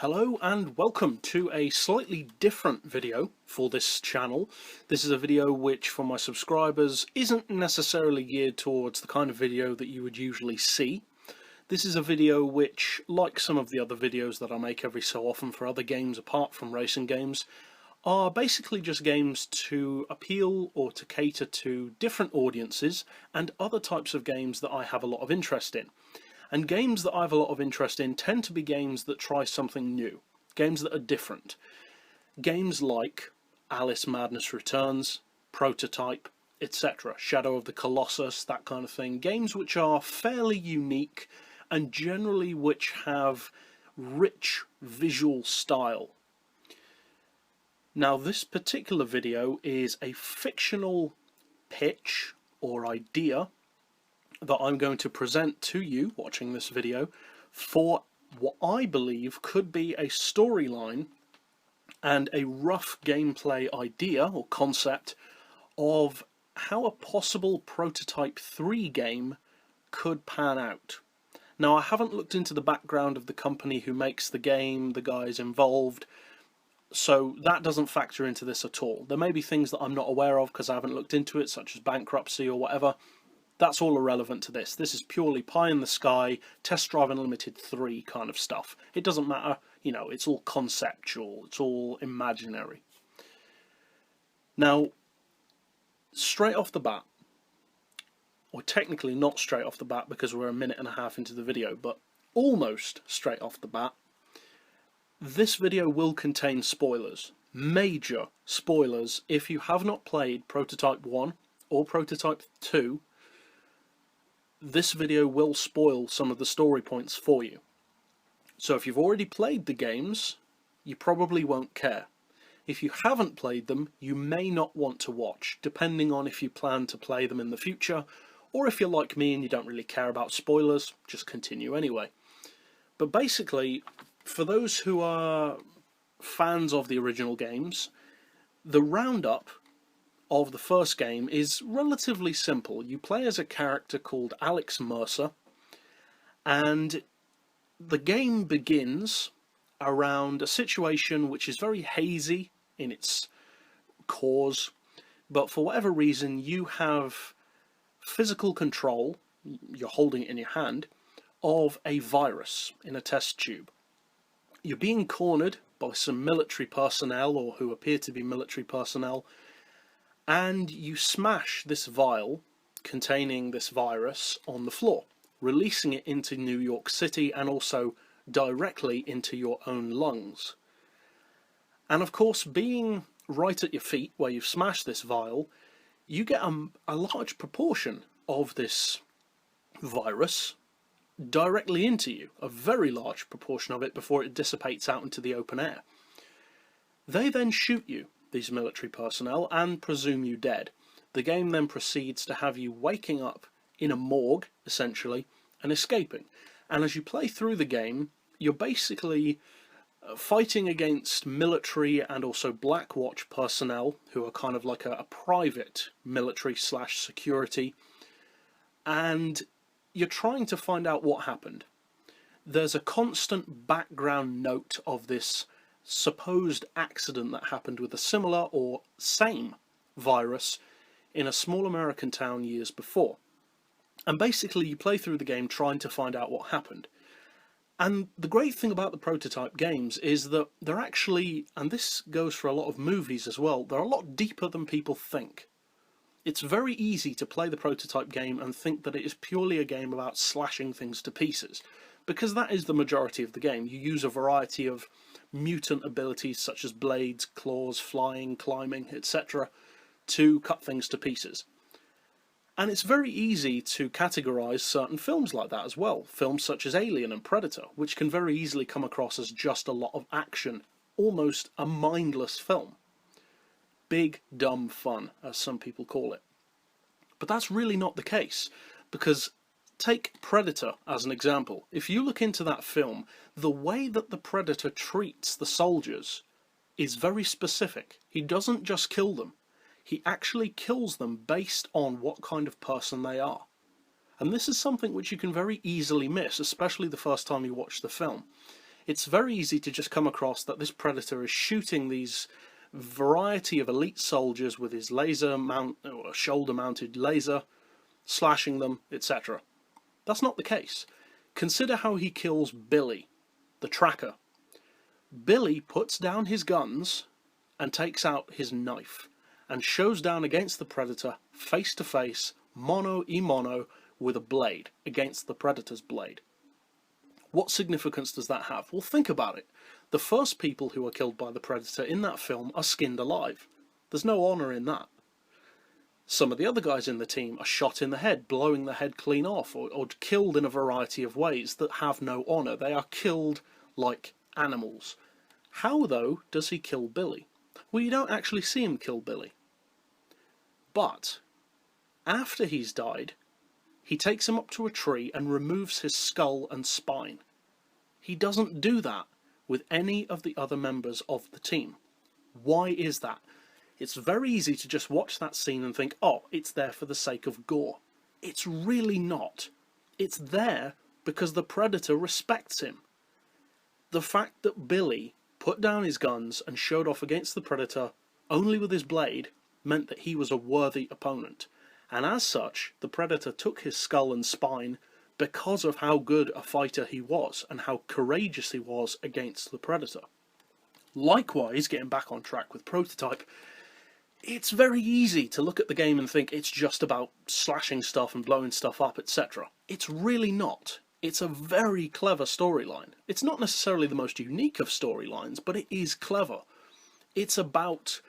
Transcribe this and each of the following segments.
Hello and welcome to a slightly different video for this channel. This is a video which, for my subscribers, isn't necessarily geared towards the kind of video that you would usually see. This is a video which, like some of the other videos that I make every so often for other games apart from racing games, are basically just games to appeal or to cater to different audiences and other types of games that I have a lot of interest in. And games that I have a lot of interest in tend to be games that try something new, games that are different. Games like Alice Madness Returns, Prototype, etc., Shadow of the Colossus, that kind of thing. Games which are fairly unique and generally which have rich visual style. Now, this particular video is a fictional pitch or idea that I'm going to present to you watching this video for what I believe could be a storyline and a rough gameplay idea or concept of how a possible Prototype 3 game could pan out. Now, I haven't looked into the background of the company who makes the game, the guys involved, so that doesn't factor into this at all. There may be things that I'm not aware of because I haven't looked into it, such as bankruptcy or whatever. That's all irrelevant to this. This is purely pie in the sky, Test Drive Unlimited 3 kind of stuff. It doesn't matter, you know, it's all conceptual, it's all imaginary. Now, straight off the bat, or technically not straight off the bat because we're a minute and a half into the video, but almost straight off the bat, this video will contain spoilers. Major spoilers. If you have not played Prototype 1 or Prototype 2, this video will spoil some of the story points for you. So if you've already played the games, you probably won't care. If you haven't played them, you may not want to watch, depending on if you plan to play them in the future, or if you're like me and you don't really care about spoilers, just continue anyway. But basically, for those who are fans of the original games, the roundup of the first game is relatively simple. You play as a character called Alex Mercer, and the game begins around a situation which is very hazy in its cause, but for whatever reason you have physical control, you're holding it in your hand, of a virus in a test tube. You're being cornered by some military personnel, or who appear to be military personnel, and you smash this vial containing this virus on the floor, releasing it into New York City and also directly into your own lungs. And of course, being right at your feet where you've smashed this vial, you get a large proportion of this virus directly into you, a very large proportion of it, before it dissipates out into the open air. They then shoot you, these military personnel, and presume you dead. The game then proceeds to have you waking up in a morgue, essentially, and escaping. And as you play through the game, you're basically fighting against military and also Black Watch personnel, who are kind of like a private military / security, and you're trying to find out what happened. There's a constant background note of this supposed accident that happened with a similar or same virus in a small American town years before. And basically you play through the game trying to find out what happened. And the great thing about the Prototype games is that they're actually, and this goes for a lot of movies as well, they're a lot deeper than people think. It's very easy to play the Prototype game and think that it is purely a game about slashing things to pieces, because that is the majority of the game. You use a variety of mutant abilities such as blades, claws, flying, climbing, etc. to cut things to pieces. And it's very easy to categorize certain films like that as well. Films such as Alien and Predator, which can very easily come across as just a lot of action, almost a mindless film. Big, dumb fun, as some people call it. But that's really not the case, because take Predator as an example. If you look into that film, the way that the Predator treats the soldiers is very specific. He doesn't just kill them. He actually kills them based on what kind of person they are. And this is something which you can very easily miss, especially the first time you watch the film. it's very easy to just come across that this Predator is shooting these variety of elite soldiers with his shoulder-mounted laser, slashing them, etc. That's not the case. Consider how he kills Billy, the tracker. Billy puts down his guns and takes out his knife and shows down against the Predator face to face, mono-e-mono, with a blade against the Predator's blade. What significance does that have? Well, think about it. The first people who are killed by the Predator in that film are skinned alive. There's no honour in that. Some of the other guys in the team are shot in the head, blowing the head clean off, or killed in a variety of ways that have no honour. They are killed like animals. How, though, does he kill Billy? Well, you don't actually see him kill Billy. But after he's died, he takes him up to a tree and removes his skull and spine. He doesn't do that with any of the other members of the team. Why is that? It's very easy to just watch that scene and think, oh, it's there for the sake of gore. It's really not. It's there because the Predator respects him. The fact that Billy put down his guns and showed off against the Predator only with his blade meant that he was a worthy opponent. And as such, the Predator took his skull and spine because of how good a fighter he was and how courageous he was against the Predator. Likewise, getting back on track with Prototype, it's very easy to look at the game and think it's just about slashing stuff and blowing stuff up, etc. It's really not. It's a very clever storyline. It's not necessarily the most unique of storylines, but it is clever. It's about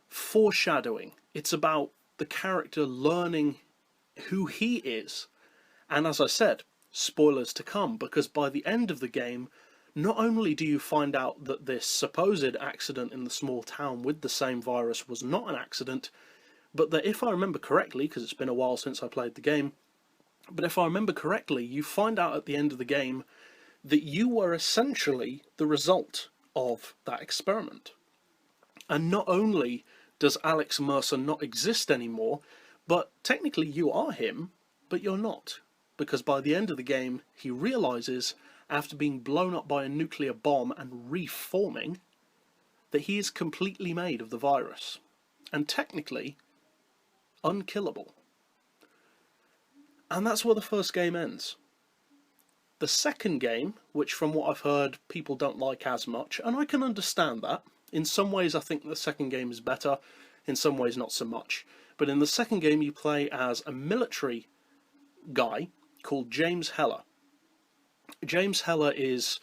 foreshadowing. It's about the character learning who he is. And as I said, spoilers to come, because by the end of the game, not only do you find out that this supposed accident in the small town with the same virus was not an accident, but that if I remember correctly, because it's been a while since I played the game, but if I remember correctly, you find out at the end of the game that you were essentially the result of that experiment. And not only does Alex Mercer not exist anymore, but technically you are him, but you're not. Because by the end of the game, he realizes, after being blown up by a nuclear bomb and reforming, that he is completely made of the virus, and technically unkillable. And that's where the first game ends. The second game, which from what I've heard people don't like as much, and I can understand that. In some ways I think the second game is better, in some ways not so much. But in the second game you play as a military guy called James Heller. James Heller is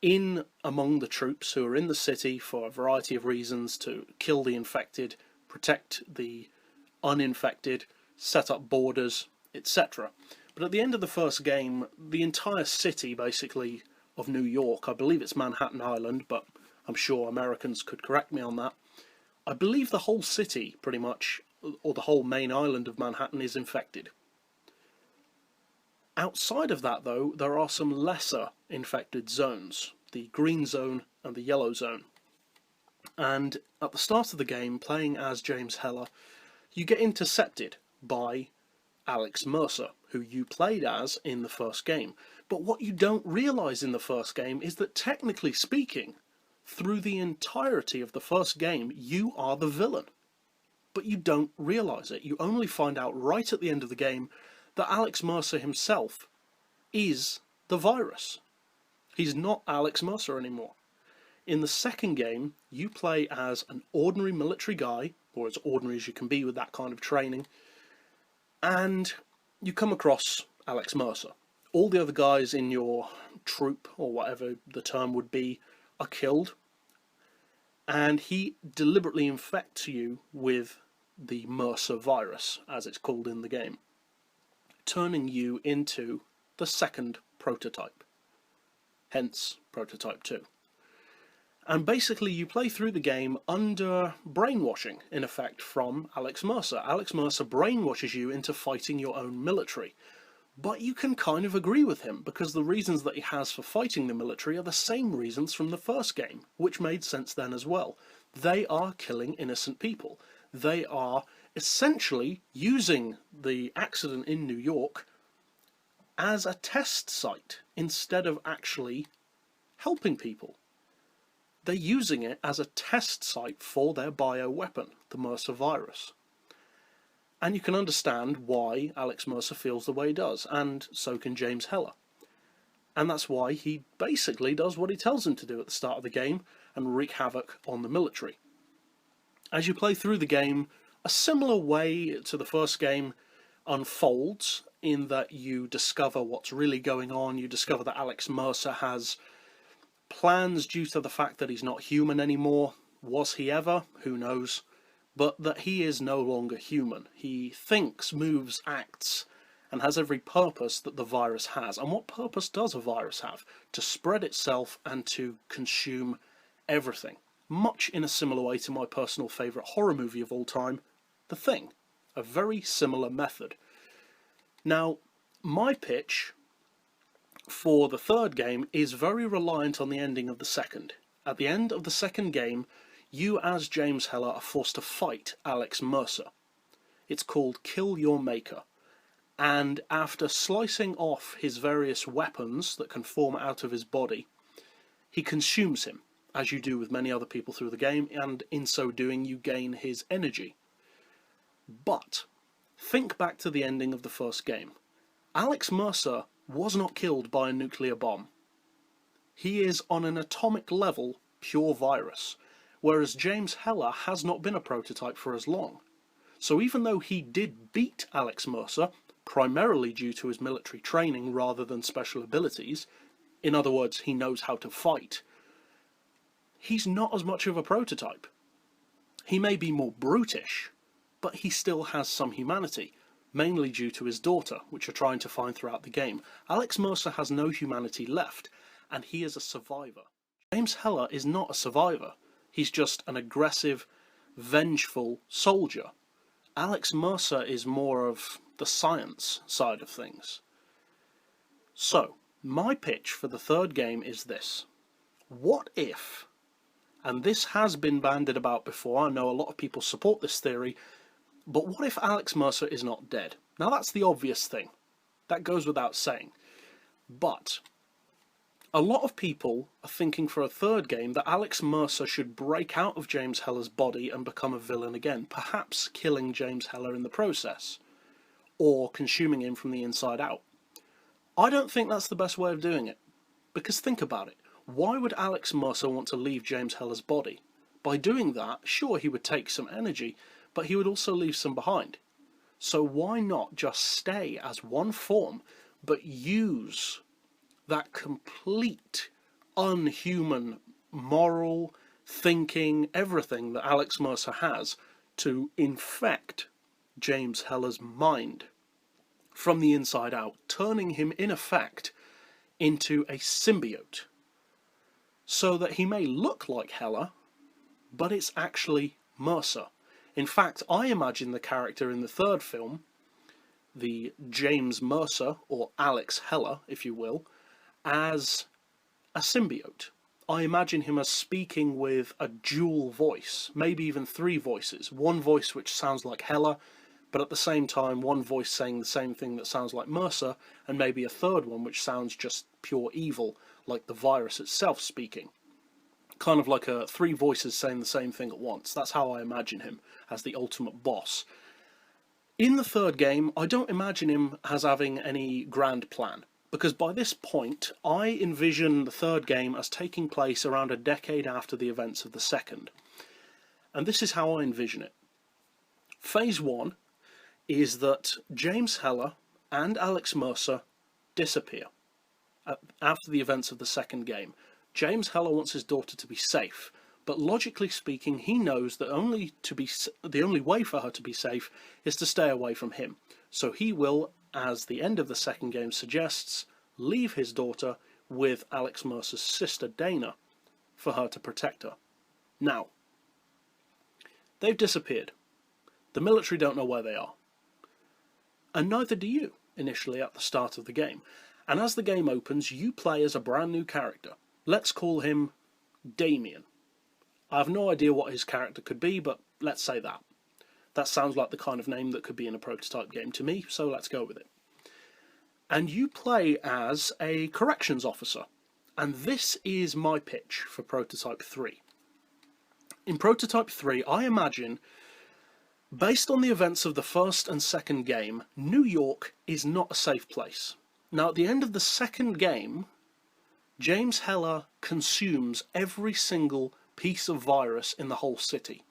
in among the troops who are in the city for a variety of reasons, to kill the infected, protect the uninfected, set up borders, etc. But at the end of the first game, the entire city, basically, of New York, I believe it's Manhattan Island, but I'm sure Americans could correct me on that, I believe the whole city, pretty much, or the whole main island of Manhattan, is infected. Outside of that, though, there are some lesser infected zones, the green zone and the yellow zone. And at the start of the game, playing as James Heller, you get intercepted by Alex Mercer, who you played as in the first game. But what you don't realise in the first game is that, technically speaking, through the entirety of the first game, you are the villain. But you don't realise it. You only find out right at the end of the game that Alex Mercer himself is the virus. He's not Alex Mercer anymore. In the second game, you play as an ordinary military guy, or as ordinary as you can be with that kind of training, and you come across Alex Mercer. All the other guys in your troop, or whatever the term would be, are killed, and he deliberately infects you with the Mercer virus, as it's called in the game, turning you into the second prototype, hence Prototype 2. And basically you play through the game under brainwashing, in effect, from Alex Mercer. Alex Mercer brainwashes you into fighting your own military. But you can kind of agree with him, because the reasons that he has for fighting the military are the same reasons from the first game, which made sense then as well. They are killing innocent people. They are essentially using the accident in New York as a test site, instead of actually helping people. They're using it as a test site for their bioweapon, the Mercer virus. And you can understand why Alex Mercer feels the way he does, and so can James Heller. And that's why he basically does what he tells him to do at the start of the game and wreak havoc on the military. As you play through the game, a similar way to the first game unfolds in that you discover what's really going on. You discover that Alex Mercer has plans due to the fact that he's not human anymore. Was he ever? Who knows? But that he is no longer human. He thinks, moves, acts, and has every purpose that the virus has. And what purpose does a virus have? To spread itself and to consume everything. Much in a similar way to my personal favourite horror movie of all time, The Thing. A very similar method. Now, my pitch for the third game is very reliant on the ending of the second. At the end of the second game, you as James Heller are forced to fight Alex Mercer. It's called Kill Your Maker. And after slicing off his various weapons that can form out of his body, he consumes him, as you do with many other people through the game, and in so doing you gain his energy. But think back to the ending of the first game. Alex Mercer was not killed by a nuclear bomb. He is on an atomic level pure virus, whereas James Heller has not been a prototype for as long. So even though he did beat Alex Mercer, primarily due to his military training rather than special abilities, in other words, he knows how to fight, he's not as much of a prototype. He may be more brutish, but he still has some humanity, mainly due to his daughter, which you're trying to find throughout the game. Alex Mercer has no humanity left, and he is a survivor. James Heller is not a survivor. He's just an aggressive, vengeful soldier. Alex Mercer is more of the science side of things. So, my pitch for the third game is this. What if, and this has been bandied about before, I know a lot of people support this theory, but what if Alex Mercer is not dead? Now that's the obvious thing. That goes without saying. But a lot of people are thinking for a third game that Alex Mercer should break out of James Heller's body and become a villain again, perhaps killing James Heller in the process, or consuming him from the inside out. I don't think that's the best way of doing it, because think about it. Why would Alex Mercer want to leave James Heller's body? By doing that, sure, he would take some energy, but he would also leave some behind. So why not just stay as one form, but use that complete, unhuman, moral, thinking, everything that Alex Mercer has to infect James Heller's mind from the inside out, turning him in effect into a symbiote, so that he may look like Heller, but it's actually Mercer. In fact, I imagine the character in the third film, the James Mercer, or Alex Heller, if you will, as a symbiote. I imagine him as speaking with a dual voice, maybe even three voices. One voice which sounds like Heller, but at the same time one voice saying the same thing that sounds like Mercer, and maybe a third one which sounds just pure evil, like the virus itself speaking. Kind of like three voices saying the same thing at once. That's how I imagine him, as the ultimate boss. In the third game, I don't imagine him as having any grand plan, because by this point, I envision the third game as taking place around a decade after the events of the second. And this is how I envision it. Phase 1 is that James Heller and Alex Mercer disappear after the events of the second game. James Heller wants his daughter to be safe, but logically speaking, he knows that the only way for her to be safe is to stay away from him. So he will, as the end of the second game suggests, leave his daughter with Alex Mercer's sister Dana for her to protect her. Now, they've disappeared. The military don't know where they are. And neither do you, initially at the start of the game. And as the game opens, you play as a brand new character. Let's call him Damien. I have no idea what his character could be, but let's say that. That sounds like the kind of name that could be in a prototype game to me, so let's go with it. And you play as a corrections officer, And this is my pitch for Prototype 3. In Prototype 3, I imagine, based on the events of the first and second game, New York is not a safe place. Now, at the end of the second game, James Heller consumes every single piece of virus in the whole city,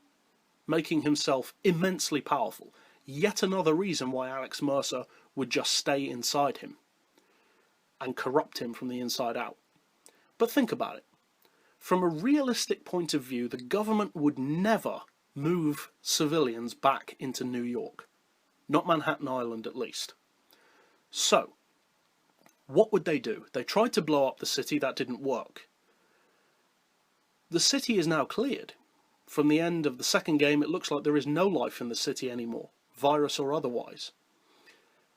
making himself immensely powerful. Yet another reason why Alex Mercer would just stay inside him and corrupt him from the inside out. But think about it. From a realistic point of view, the government would never move civilians back into New York. Not Manhattan Island, at least. So, what would they do? They tried to blow up the city. That didn't work. The city is now cleared. From the end of the second game, it looks like there is no life in the city anymore, virus or otherwise.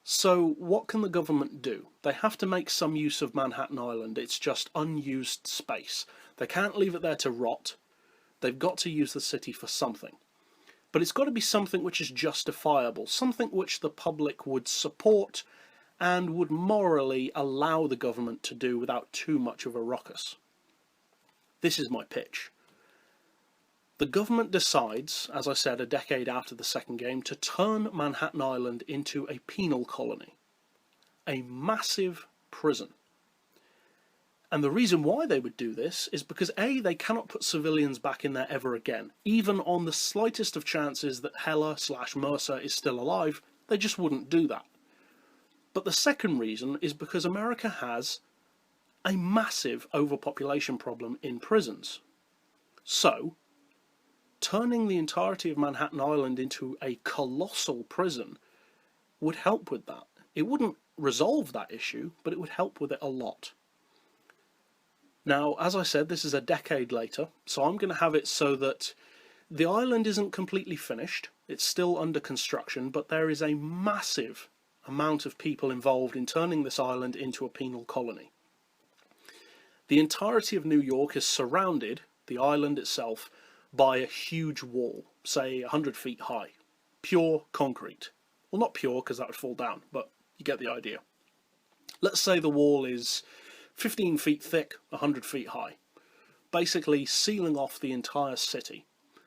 So what can the government do? They have to make some use of Manhattan Island. It's just unused space. They can't leave it there to rot. They've got to use the city for something. But it's got to be something which is justifiable, something which the public would support and would morally allow the government to do without too much of a ruckus. This is my pitch. The government decides, as I said, a decade after the second game, to turn Manhattan Island into a penal colony. A massive prison. And the reason why they would do this is because A, they cannot put civilians back in there ever again. Even on the slightest of chances that Heller/Mercer is still alive, they just wouldn't do that. But the second reason is because America has a massive overpopulation problem in prisons. So, turning the entirety of Manhattan Island into a colossal prison would help with that. It wouldn't resolve that issue, but it would help with it a lot. Now, as I said, this is a decade later, so I'm going to have it so that the island isn't completely finished. It's still under construction, but there is a massive amount of people involved in turning this island into a penal colony. The entirety of New York is surrounded, the island itself, by a huge wall, say 100 feet high. Pure concrete. Well, not pure, because that would fall down, but you get the idea. Let's say the wall is 15 feet thick, 100 feet high, basically sealing off the entire city.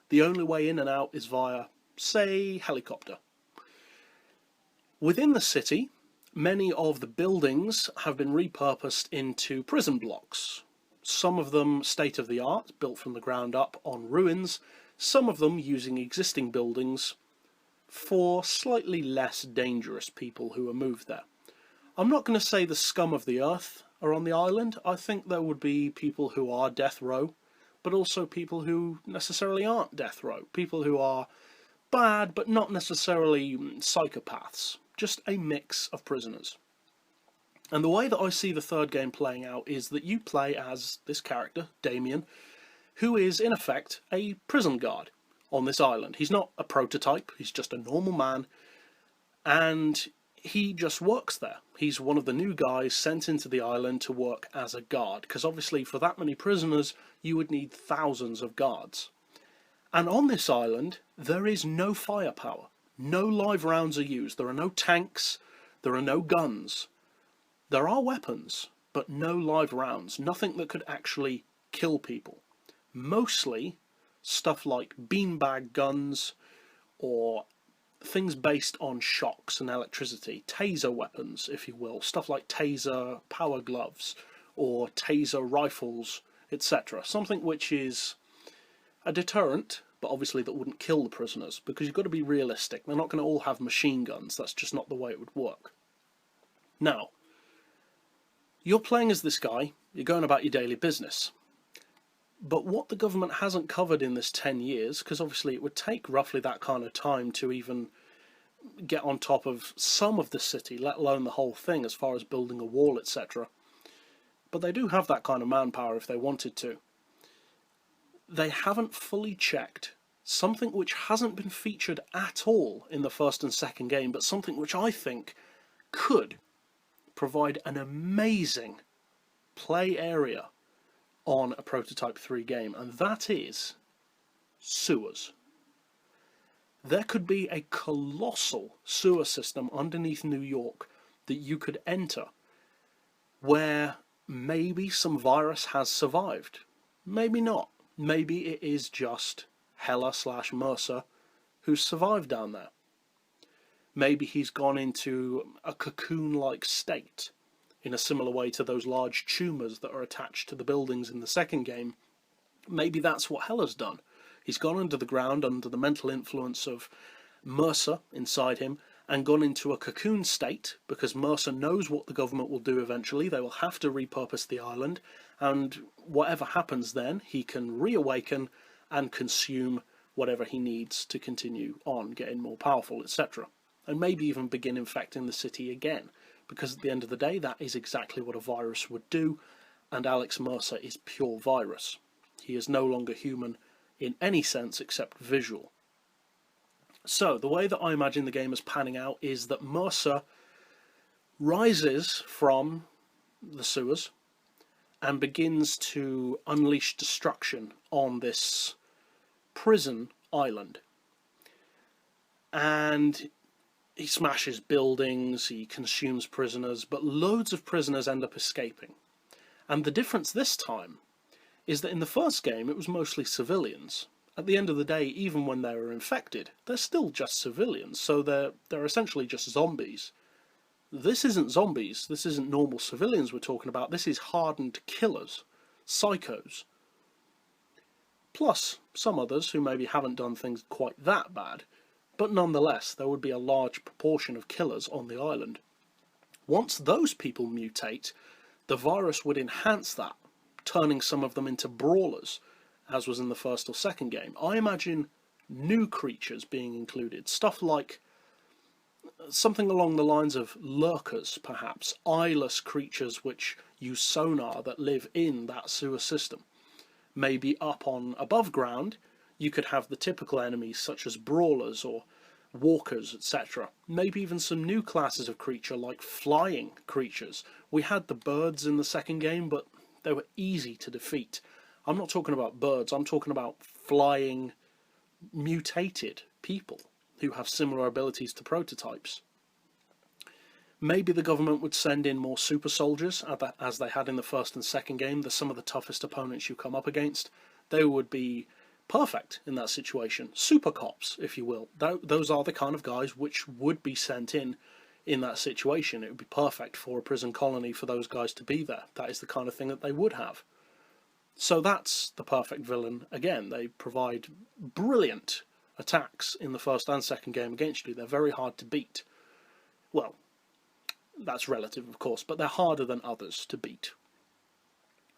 The only way in and out is via, say, helicopter. Within the city, many of the buildings have been repurposed into prison blocks. Some of them state-of-the-art, built from the ground up on ruins, some of them using existing buildings for slightly less dangerous people who are moved there. I'm not going to say the scum of the earth are on the island. I think there would be people who are death row, but also people who necessarily aren't death row. People who are bad, but not necessarily psychopaths. Just a mix of prisoners. And the way that I see the third game playing out is that you play as this character, Damien, who is, in effect, a prison guard on this island. He's not a prototype, he's just a normal man, and he just works there. He's one of the new guys sent into the island to work as a guard, because obviously for that many prisoners, you would need thousands of guards. And on this island, there is no firepower. No live rounds are used. There are no tanks, there are no guns. There are weapons, but no live rounds. Nothing that could actually kill people. Mostly stuff like beanbag guns or things based on shocks and electricity. Taser weapons, if you will. Stuff like taser power gloves or taser rifles, etc. Something which is a deterrent, but obviously that wouldn't kill the prisoners, because you've got to be realistic. They're not going to all have machine guns. That's just not the way it would work. Now, you're playing as this guy, you're going about your daily business. But what the government hasn't covered in this 10 years, because obviously it would take roughly that kind of time to even get on top of some of the city, let alone the whole thing, as far as building a wall, etc. But they do have that kind of manpower if they wanted to. They haven't fully checked something which hasn't been featured at all in the first and second game, but something which I think could provide an amazing play area on a Prototype 3 game, and that is sewers. There could be a colossal sewer system underneath New York that you could enter, where maybe some virus has survived. Maybe not. Maybe it is just Hela/Mercer who's survived down there. Maybe he's gone into a cocoon-like state, in a similar way to those large tumours that are attached to the buildings in the second game. Maybe that's what Hela's done. He's gone under the ground under the mental influence of Mercer inside him and gone into a cocoon state, because Mercer knows what the government will do eventually. They will have to repurpose the island, and whatever happens then, he can reawaken and consume whatever he needs to continue on, getting more powerful, etc. And maybe even begin infecting the city again, because at the end of the day, that is exactly what a virus would do, and Alex Mercer is pure virus. He is no longer human in any sense except visual. So, the way that I imagine the game is panning out is that Mercer rises from the sewers and begins to unleash destruction on this prison island. And he smashes buildings, he consumes prisoners, but loads of prisoners end up escaping. And the difference this time is that in the first game it was mostly civilians. At the end of the day, even when they were infected, they're still just civilians, so they're essentially just zombies. This isn't zombies, this isn't normal civilians we're talking about, this is hardened killers, psychos. Plus, some others who maybe haven't done things quite that bad, but nonetheless, there would be a large proportion of killers on the island. Once those people mutate, the virus would enhance that, turning some of them into brawlers, as was in the first or second game. I imagine new creatures being included, stuff like something along the lines of lurkers, perhaps, eyeless creatures which use sonar that live in that sewer system. Maybe up on above ground, you could have the typical enemies such as brawlers or walkers, etc. Maybe even some new classes of creature like flying creatures. We had the birds in the second game, but they were easy to defeat. I'm not talking about birds, I'm talking about flying, mutated people who have similar abilities to prototypes. Maybe the government would send in more super soldiers, as they had in the first and second game. They're some of the toughest opponents you come up against. They would be perfect in that situation. Super cops, if you will. Those are the kind of guys which would be sent in that situation. It would be perfect for a prison colony for those guys to be there. That is the kind of thing that they would have. So that's the perfect villain. Again, they provide brilliant attacks in the first and second game against you. They're very hard to beat. Well, that's relative, of course, but they're harder than others to beat.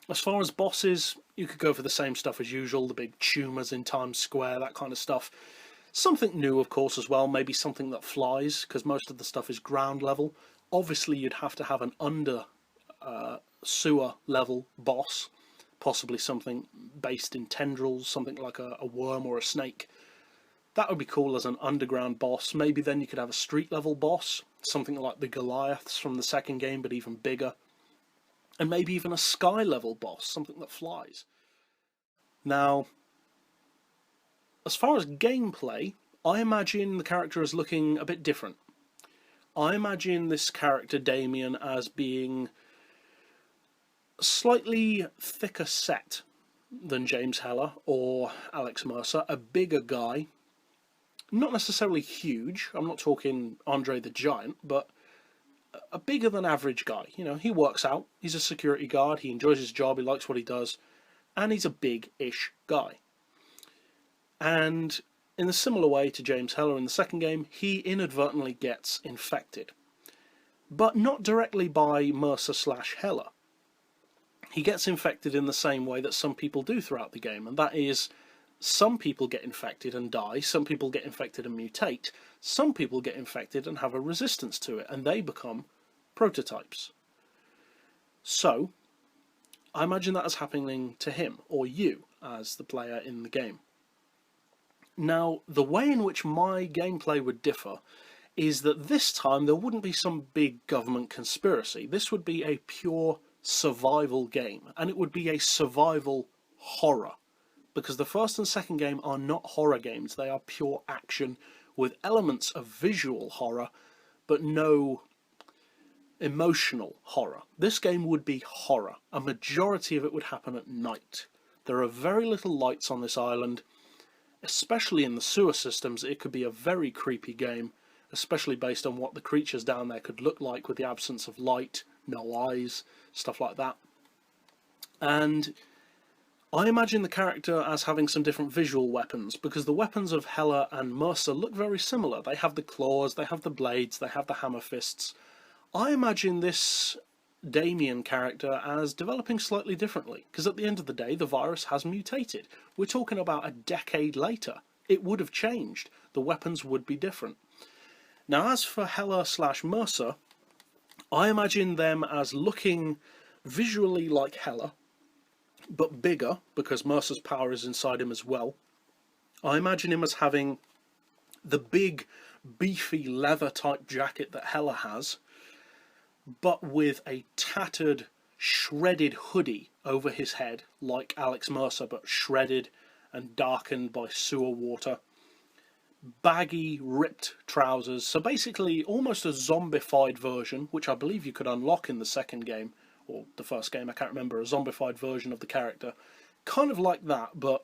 As far as bosses, you could go for the same stuff as usual, the big tumours in Times Square, that kind of stuff. Something new, of course, as well, maybe something that flies, because most of the stuff is ground level. Obviously, you'd have to have an under sewer level boss, possibly something based in tendrils, something like a worm or a snake. That would be cool as an underground boss. Maybe then you could have a street level boss, something like the Goliaths from the second game, but even bigger. And maybe even a sky level boss, something that flies. Now, as far as gameplay, I imagine the character as looking a bit different. I imagine this character, Damien, as being slightly thicker set than James Heller or Alex Mercer, a bigger guy. Not necessarily huge, I'm not talking Andre the Giant, but a bigger than average guy. You know, he works out, he's a security guard, he enjoys his job, he likes what he does, and he's a big-ish guy. And in a similar way to James Heller in the second game, he inadvertently gets infected. But not directly by Mercer/Heller. He gets infected in the same way that some people do throughout the game, and that is, some people get infected and die, some people get infected and mutate, some people get infected and have a resistance to it, and they become prototypes. So, I imagine that is happening to him, or you, as the player in the game. Now, the way in which my gameplay would differ is that this time there wouldn't be some big government conspiracy. This would be a pure survival game, and it would be a survival horror. Because the first and second game are not horror games, they are pure action with elements of visual horror, but no emotional horror. This game would be horror. A majority of it would happen at night. There are very little lights on this island, especially in the sewer systems. It could be a very creepy game, especially based on what the creatures down there could look like with the absence of light, no eyes, stuff like that. And I imagine the character as having some different visual weapons, because the weapons of Hela and Mercer look very similar. They have the claws, they have the blades, they have the hammer fists. I imagine this Damien character as developing slightly differently, because at the end of the day the virus has mutated. We're talking about a decade later. It would have changed. The weapons would be different. Now as for Hela/Mercer, I imagine them as looking visually like Hela, but bigger, because Mercer's power is inside him as well. I imagine him as having the big, beefy leather type jacket that Hela has, but with a tattered, shredded hoodie over his head, like Alex Mercer, but shredded and darkened by sewer water. Baggy, ripped trousers, so basically almost a zombified version, which I believe you could unlock in the second game, or the first game, I can't remember, a zombified version of the character. Kind of like that, but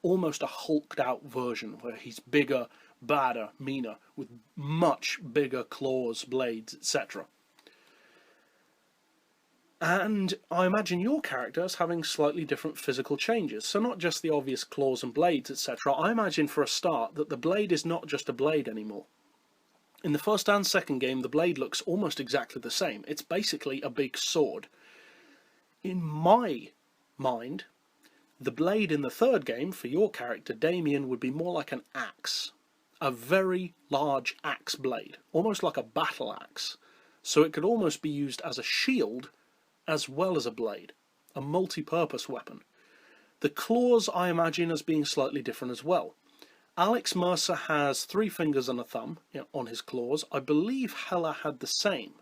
almost a hulked out version, where he's bigger, badder, meaner, with much bigger claws, blades, etc. And I imagine your character as having slightly different physical changes, so not just the obvious claws and blades, etc. I imagine for a start that the blade is not just a blade anymore. In the first and second game, the blade looks almost exactly the same. It's basically a big sword. In my mind, the blade in the third game, for your character, Damien, would be more like an axe. A very large axe blade, almost like a battle axe. So it could almost be used as a shield as well as a blade. A multi-purpose weapon. The claws I imagine as being slightly different as well. Alex Mercer has 3 fingers and a thumb on his claws. I believe Hela had the same,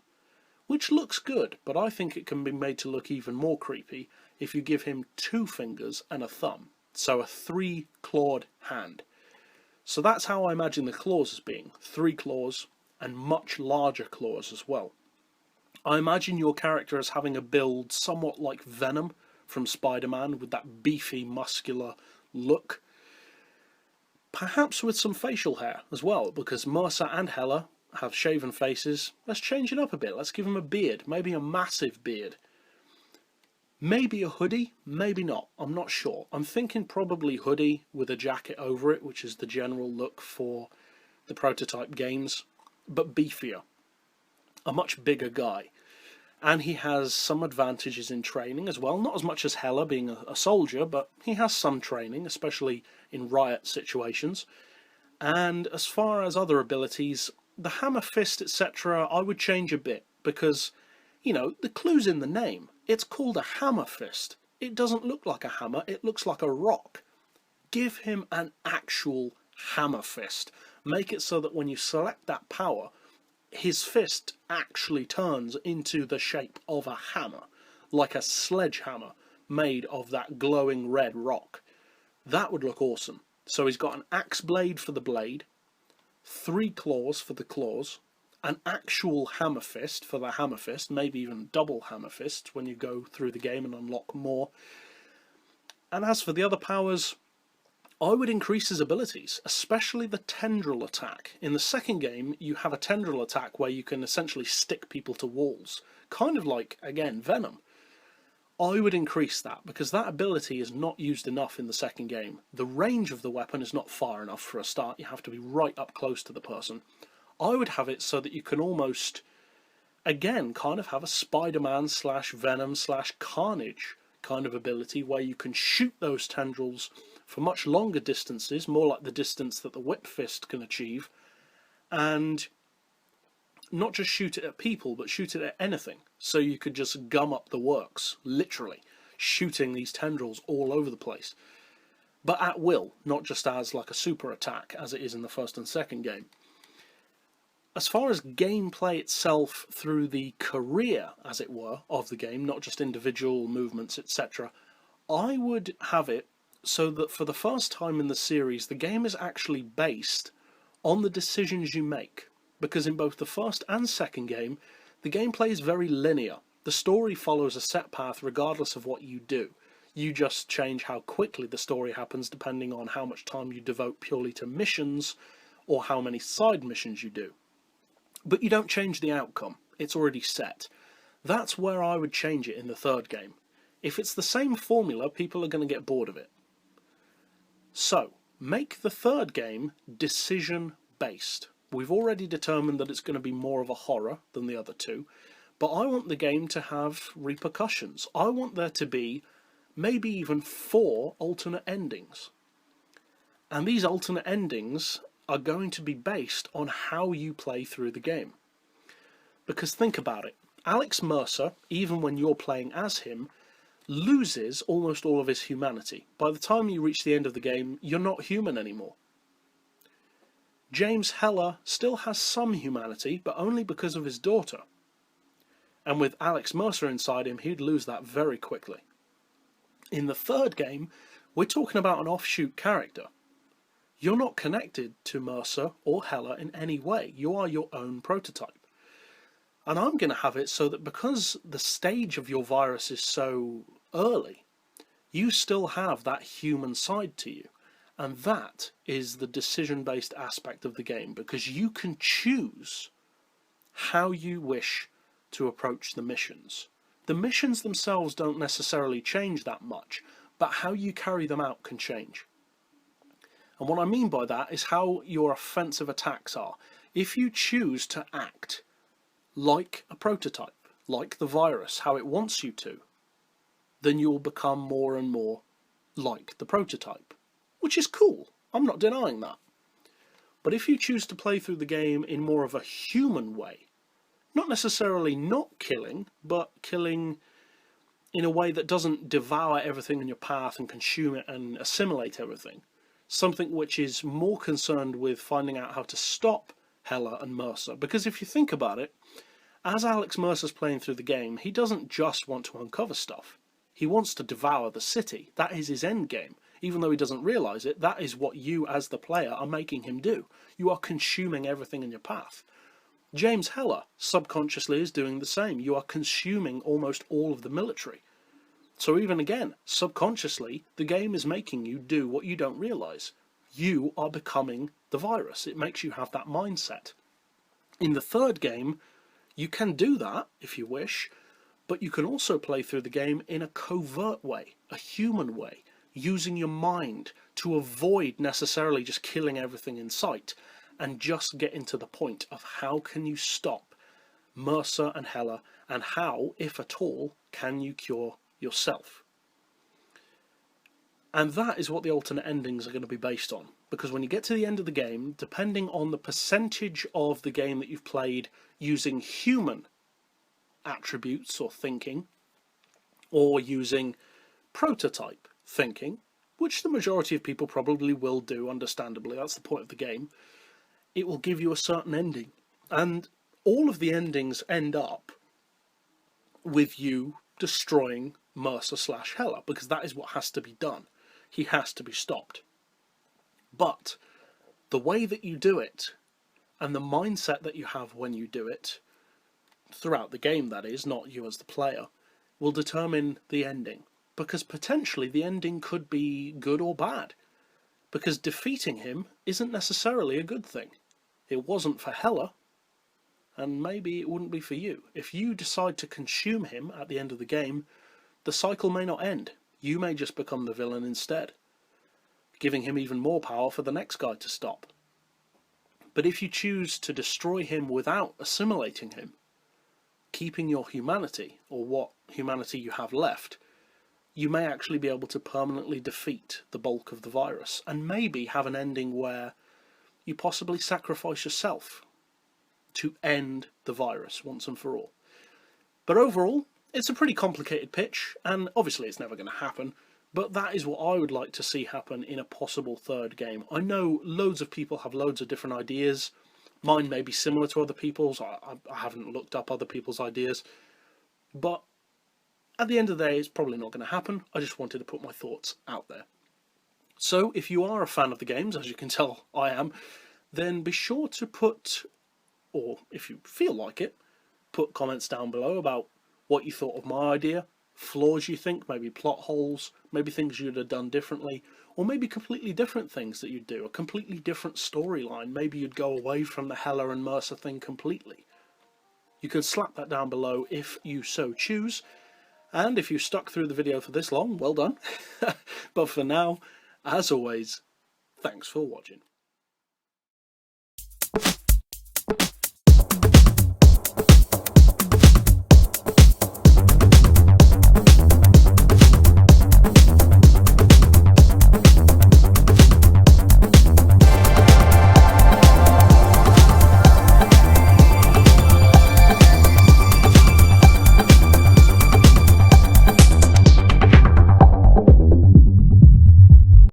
which looks good, but I think it can be made to look even more creepy if you give him 2 fingers and a thumb, so a 3-clawed hand. So that's how I imagine the claws as being, 3 claws and much larger claws as well. I imagine your character as having a build somewhat like Venom from Spider-Man, with that beefy, muscular look. Perhaps with some facial hair as well, because Mercer and Hela have shaven faces. Let's change it up a bit. Let's give him a beard, maybe a massive beard. Maybe a hoodie, maybe not. I'm not sure. I'm thinking probably hoodie with a jacket over it, which is the general look for the prototype games, but beefier. A much bigger guy. And he has some advantages in training as well. Not as much as Hela being a soldier, but he has some training, especially in riot situations. And as far as other abilities, the hammer fist, etc., I would change a bit, because, you know, the clue's in the name. It's called a hammer fist. It doesn't look like a hammer, it looks like a rock. Give him an actual hammer fist. Make it so that when you select that power, his fist actually turns into the shape of a hammer, like a sledgehammer made of that glowing red rock. That would look awesome. So he's got an axe blade for the blade, 3 claws for the claws, an actual hammer fist for the hammer fist, maybe even double hammer fists when you go through the game and unlock more. And as for the other powers, I would increase his abilities, especially the Tendril Attack. In the second game, you have a Tendril Attack where you can essentially stick people to walls, kind of like, again, Venom. I would increase that, because that ability is not used enough in the second game. The range of the weapon is not far enough for a start. You have to be right up close to the person. I would have it so that you can almost, again, kind of have a Spider-Man / Venom / Carnage kind of ability, where you can shoot those tendrils for much longer distances, more like the distance that the whip fist can achieve, and not just shoot it at people, but shoot it at anything. So you could just gum up the works, literally, shooting these tendrils all over the place. But at will, not just as like a super attack, as it is in the first and second game. As far as gameplay itself through the career, as it were, of the game, not just individual movements, etc., I would have it so that for the first time in the series, the game is actually based on the decisions you make. Because in both the first and second game, The gameplay is very linear. The story follows a set path regardless of what you do. You just change how quickly the story happens depending on how much time you devote purely to missions or how many side missions you do. But you don't change the outcome. It's already set. That's where I would change it in the third game. If it's the same formula, people are going to get bored of it. So, make the third game decision-based. We've already determined that it's going to be more of a horror than the other two, but I want the game to have repercussions. I want there to be maybe even 4 alternate endings. And these alternate endings are going to be based on how you play through the game. Because think about it, Alex Mercer, even when you're playing as him, loses almost all of his humanity. By the time you reach the end of the game, you're not human anymore. James Heller still has some humanity, but only because of his daughter. And with Alex Mercer inside him, he'd lose that very quickly. In the third game, we're talking about an offshoot character. You're not connected to Mercer or Heller in any way. You are your own prototype. And I'm going to have it so that because the stage of your virus is so early, you still have that human side to you. And that is the decision-based aspect of the game, because you can choose how you wish to approach the missions. The missions themselves don't necessarily change that much, but how you carry them out can change. And what I mean by that is how your offensive attacks are. If you choose to act like a prototype, like the virus, how it wants you to, then you'll become more and more like the prototype, which is cool. I'm not denying that. But if you choose to play through the game in more of a human way, not necessarily not killing, but killing in a way that doesn't devour everything in your path and consume it and assimilate everything, something which is more concerned with finding out how to stop Heller and Mercer. Because if you think about it, as Alex Mercer's playing through the game, he doesn't just want to uncover stuff. He wants to devour the city. That is his end game. Even though he doesn't realise it, that is what you as the player are making him do. You are consuming everything in your path. James Heller subconsciously is doing the same. You are consuming almost all of the military. So even again, subconsciously, the game is making you do what you don't realise. You are becoming the virus. It makes you have that mindset. In the third game, you can do that if you wish, but you can also play through the game in a covert way, a human way, using your mind to avoid necessarily just killing everything in sight, and just getting to the point of how can you stop Mercer and Heller, and how, if at all, can you cure yourself. And that is what the alternate endings are going to be based on, because when you get to the end of the game, depending on the percentage of the game that you've played using human attributes or thinking, or using prototype thinking, which the majority of people probably will do, understandably, that's the point of the game, it will give you a certain ending. And all of the endings end up with you destroying Mercer/Heller, because that is what has to be done. He has to be stopped. But the way that you do it, and the mindset that you have when you do it, throughout the game that is, not you as the player, will determine the ending. Because potentially the ending could be good or bad. Because defeating him isn't necessarily a good thing. It wasn't for Heller, and maybe it wouldn't be for you. If you decide to consume him at the end of the game, the cycle may not end. You may just become the villain instead, giving him even more power for the next guy to stop. But if you choose to destroy him without assimilating him, keeping your humanity, or what humanity you have left, you may actually be able to permanently defeat the bulk of the virus, and maybe have an ending where you possibly sacrifice yourself to end the virus once and for all. But overall, it's a pretty complicated pitch, and obviously it's never going to happen, but that is what I would like to see happen in a possible third game. I know loads of people have loads of different ideas. Mine may be similar to other people's. I haven't looked up other people's ideas, but at the end of the day, it's probably not going to happen. I just wanted to put my thoughts out there. So if you are a fan of the games, as you can tell I am, then be sure to put, or if you feel like it, put comments down below about what you thought of my idea, flaws you think, maybe plot holes, maybe things you'd have done differently, or maybe completely different things that you'd do, a completely different storyline. Maybe you'd go away from the Hela and Mercer thing completely. You could slap that down below if you so choose, and if you stuck through the video for this long, well done. But for now, as always, thanks for watching.